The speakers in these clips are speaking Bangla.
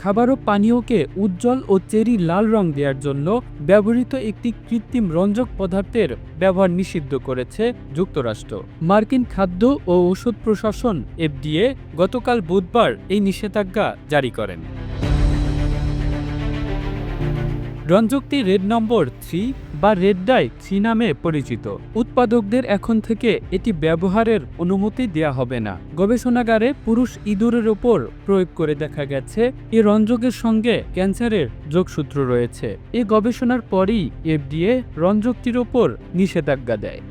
খাবার ও পানীয়কে উজ্জ্বল ও চেরি লাল রং দেওয়ার জন্য ব্যবহৃত একটি কৃত্রিম রঞ্জক পদার্থের ব্যবহার নিষিদ্ধ করেছে যুক্তরাষ্ট্র। মার্কিন খাদ্য ও ঔষধ প্রশাসন FDA গতকাল বুধবার এই নিষেধাজ্ঞা জারি করেন। রঞ্জকটি রেড নম্বর 3 বা রেড ডাই 3 নামে পরিচিত। উৎপাদকদের এখন থেকে এটি ব্যবহারের অনুমতি দেয়া হবে না। গবেষণাগারে পুরুষ ইঁদুরের ওপর প্রয়োগ করে দেখা গেছে এই রঞ্জকের সঙ্গে ক্যান্সারের যোগসূত্র রয়েছে। এই গবেষণার পরই FDA রঞ্জকটির ওপর নিষেধাজ্ঞা দেয়।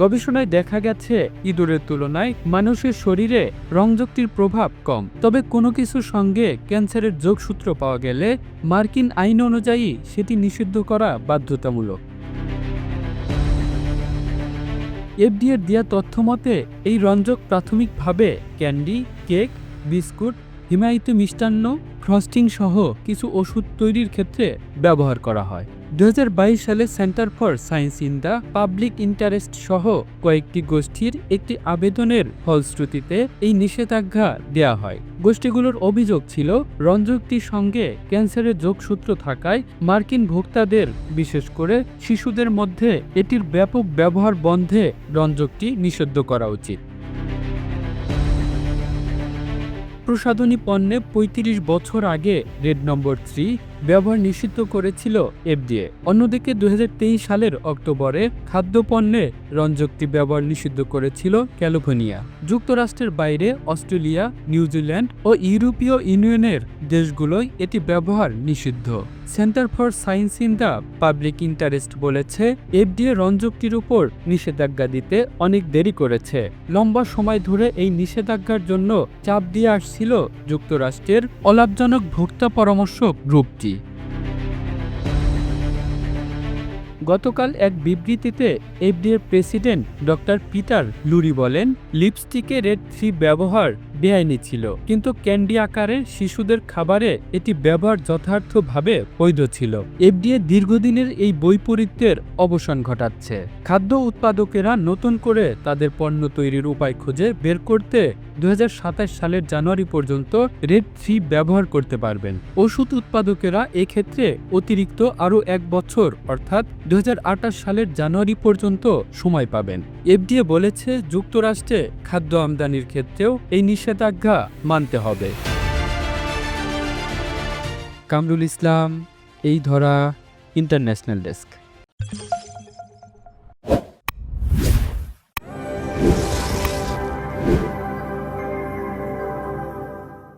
গবেষণায় দেখা গেছে ইঁদুরের তুলনায় মানুষের শরীরে রঞ্জকটির প্রভাব কম। তবে কোনো কিছুর সঙ্গে ক্যান্সারের যোগসূত্র পাওয়া গেলে মার্কিন আইন অনুযায়ী সেটি নিষিদ্ধ করা বাধ্যতামূলক। FDA দেয়া তথ্য মতে এই রঞ্জক প্রাথমিকভাবে ক্যান্ডি, কেক, বিস্কুট, হিমায়িত মিষ্টান্ন, ফ্রস্টিং সহ কিছু ওষুধ তৈরির ক্ষেত্রে ব্যবহার করা হয়। 2022 সালে centre for science in the public interest সহ কয়েকটি গোষ্ঠীর একটি আবেদনের ফলশ্রুতিতে এই নিষেধাজ্ঞা দেয়া হয়। গোষ্ঠীগুলোর অভিযোগ ছিল রঞ্জকটির সঙ্গে ক্যান্সারের যোগসূত্র থাকায় মার্কিন ভোক্তাদের, বিশেষ করে শিশুদের মধ্যে এটির ব্যাপক ব্যবহার বন্ধে রঞ্জকটি নিষিদ্ধ করা উচিত। প্রসাধনী পণ্যে 35 বছর আগে রেড নম্বর 3 ব্যবহার নিষিদ্ধ করেছিল FDA। অন্যদিকে 2023 সালের অক্টোবরে খাদ্যপণ্যে রঞ্জকটি ব্যবহার নিষিদ্ধ করেছিল ক্যালিফোর্নিয়া। যুক্তরাষ্ট্রের বাইরে অস্ট্রেলিয়া, নিউজিল্যান্ড ও ইউরোপীয় ইউনিয়নের দেশগুলোয় এটি ব্যবহার নিষিদ্ধ। Centre for science in the public interest বলেছে FDA রঞ্জকটির উপর নিষেধাজ্ঞা দিতে অনেক দেরি করেছে। লম্বা সময় ধরে এই নিষেধাজ্ঞার জন্য চাপ দিয়ে আসছিল যুক্তরাষ্ট্রের অলাভজনক ভোক্তা পরামর্শ গ্রুপটি। গতকাল এক বিবৃতিতে FDA president doctor Peter lory বলেন, লিপস্টিকে রেড 3 ব্যবহার বেআইনি ছিল, কিন্তু ক্যান্ডি আকারে শিশুদের খাবারে এটি ব্যবহার যথার্থভাবে বৈধ ছিল। FDA দীর্ঘদিনের এই বৈপরীত্যের অবসান ঘটাচ্ছে। খাদ্য উৎপাদকেরা নতুন করে তাদের পণ্য তৈরির উপায় খুঁজে বের করতে 2027 সালের জানুয়ারি পর্যন্ত রেড 3 ব্যবহার করতে পারবেন। ওষুধ উৎপাদকেরা এক্ষেত্রে অতিরিক্ত আরও 1 বছর অর্থাৎ 2028 সালের জানুয়ারি পর্যন্ত সময় পাবেন। FDA বলেছে যুক্তরাষ্ট্রে খাদ্য আমদানির ক্ষেত্রেও এই নিষেধাজ্ঞা মানতে হবে। কামরুল ইসলাম, এই ধরা, ইন্টারন্যাশনাল ডেস্ক।